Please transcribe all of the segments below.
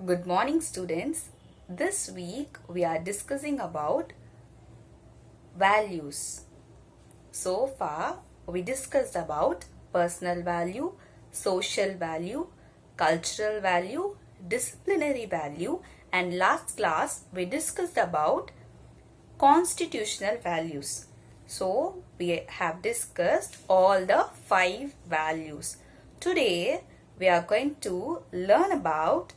Good morning, students. This week we are discussing about values. So far we discussed about personal value, social value, cultural value, disciplinary value, and last class we discussed about constitutional values. So we have discussed all the 5 values. Today we are going to learn about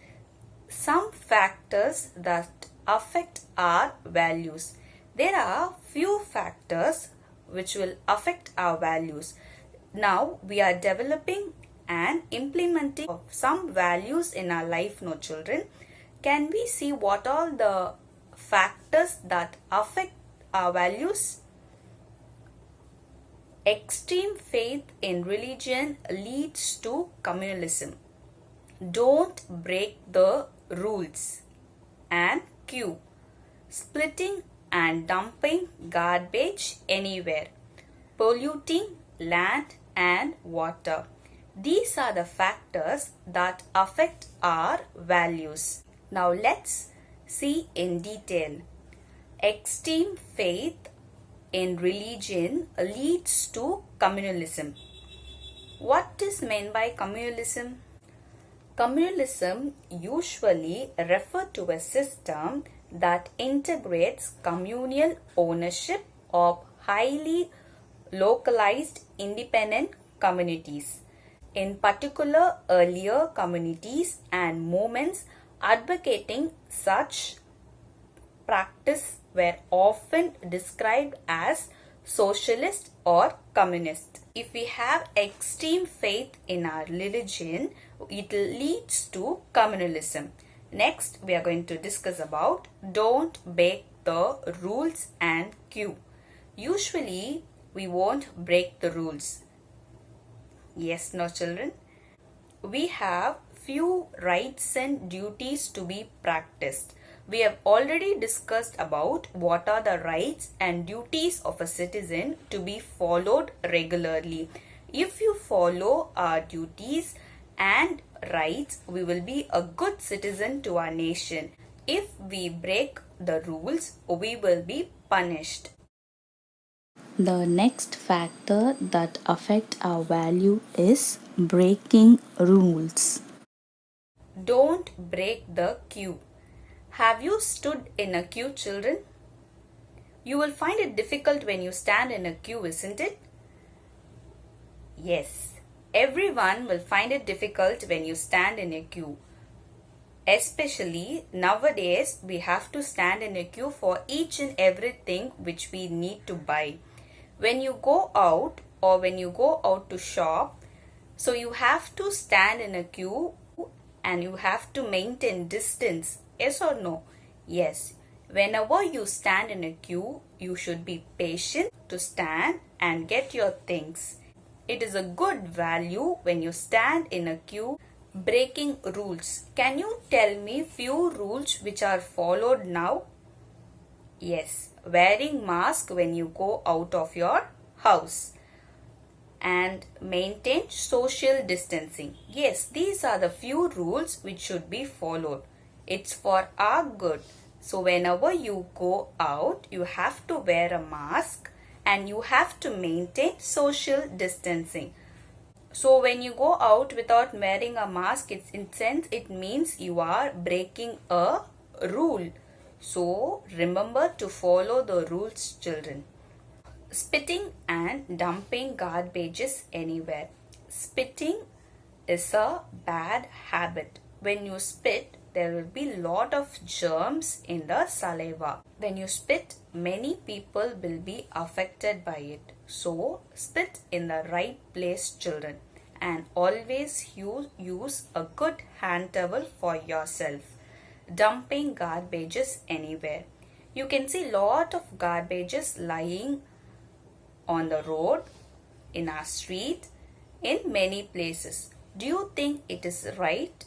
some factors that affect our values. There are few factors which will affect our values. Now we are developing and implementing some values in our life, no children. Can we see what are the factors that affect our values? Extreme faith in religion leads to communalism. Don't break the rules. And Q. Splitting and dumping garbage anywhere. Polluting land and water. These are the factors that affect our values. Now let's see in detail. Extreme faith in religion leads to communalism. What is meant by communalism? Communalism usually refers to a system that integrates communal ownership of highly localized independent communities. In particular, earlier communities and movements advocating such practice were often described as socialist or communist. If we have extreme faith in our religion, it leads to communalism. Next, we are going to discuss about don't break the rules and Q. Usually, we won't break the rules. Yes, no children? We have few rights and duties to be practiced. We have already discussed about what are the rights and duties of a citizen to be followed regularly. If you follow our duties and rights, we will be a good citizen to our nation. If we break the rules, we will be punished. The next factor that affects our value is breaking rules. Don't break the queue. Have you stood in a queue, children? You will find it difficult when you stand in a queue, isn't it? Yes, everyone will find it difficult when you stand in a queue. Especially nowadays, we have to stand in a queue for each and everything which we need to buy. When you go out or when you go out to shop, so you have to stand in a queue and you have to maintain distance. Yes or no? Yes. Whenever you stand in a queue, you should be patient to stand and get your things. It is a good value when you stand in a queue. Breaking rules. Can you tell me few rules which are followed now? Yes. Wearing mask when you go out of your house. And maintain social distancing. Yes, these are the few rules which should be followed. It's for our good. So whenever you go out, you have to wear a mask and you have to maintain social distancing. So when you go out without wearing a mask, it means you are breaking a rule. So remember to follow the rules, children. Spitting and dumping garbages anywhere. Spitting is a bad habit. When you spit, there will be lot of germs in the saliva. When you spit, many people will be affected by it. So, spit in the right place, children. And always use a good hand towel for yourself. Dumping garbages anywhere. You can see lot of garbages lying on the road, in our street, in many places. Do you think it is right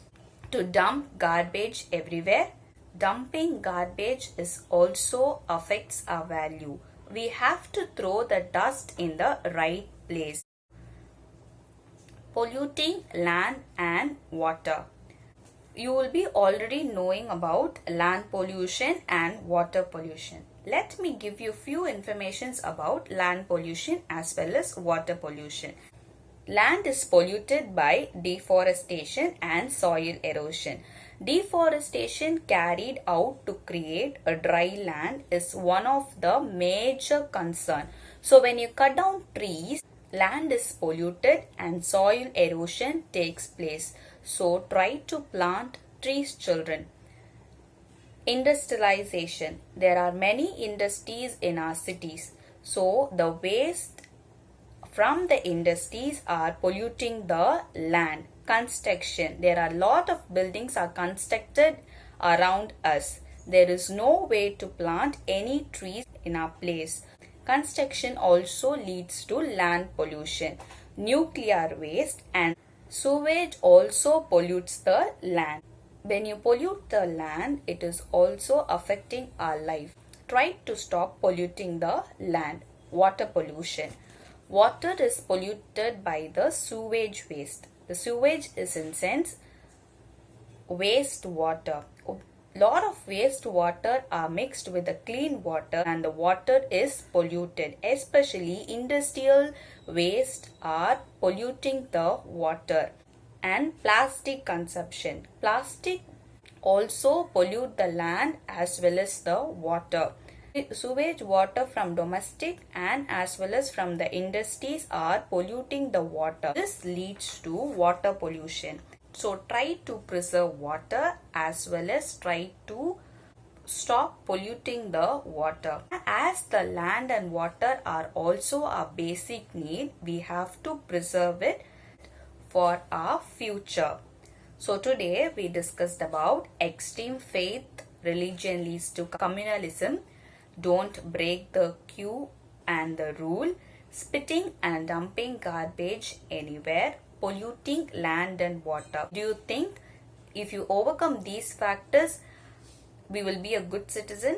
to dump garbage everywhere? Dumping garbage is also affects our value. We have to throw the dust in the right place. Polluting land and water. You will be already knowing about land pollution and water pollution. Let me give you few informations about land pollution as well as water pollution. Land is polluted by deforestation and soil erosion. Deforestation carried out to create a dry land is one of the major concern. So when you cut down trees, land is polluted and soil erosion takes place. So try to plant trees, children. Industrialization. There are many industries in our cities. So the waste from the industries are polluting the land. Construction. There are a lot of buildings are constructed around us. There is no way to plant any trees in our place. Construction also leads to land pollution. Nuclear waste and sewage also pollutes the land. When you pollute the land, it is also affecting our life. Try to stop polluting the land. Water pollution. Water is polluted by the sewage waste. The sewage is in sense waste water. Lot of waste water are mixed with the clean water and the water is polluted. Especially industrial waste are polluting the water. And plastic consumption. Plastic also pollute the land as well as the water. Sewage water from domestic and as well as from the industries are polluting the water. This leads to water pollution. So try to preserve water as well as try to stop polluting the water. As the land and water are also a basic need, we have to preserve it for our future. So today we discussed about extreme faith, religion leads to communalism, don't break the queue and the rule, spitting and dumping garbage anywhere, polluting land and water. Do you think if you overcome these factors, we will be a good citizen?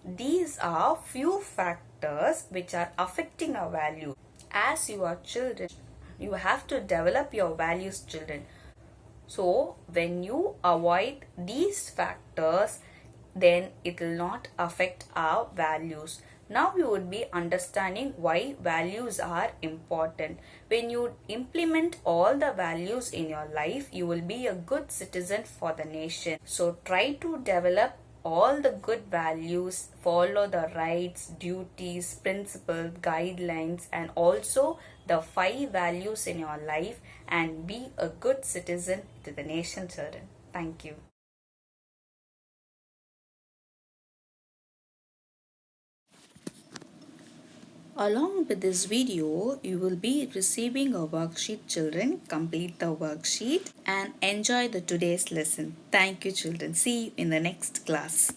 These are few factors which are affecting our value. As you are children, you have to develop your values, children. So when you avoid these factors, then it will not affect our values. Now you would be understanding why values are important. When you implement all the values in your life, you will be a good citizen for the nation. So try to develop all the good values, follow the rights, duties, principles, guidelines, and also the 5 values in your life and be a good citizen to the nation, children. Thank you. Along with this video, you will be receiving a worksheet, children. Complete the worksheet and enjoy the today's lesson. Thank you, children. See you in the next class.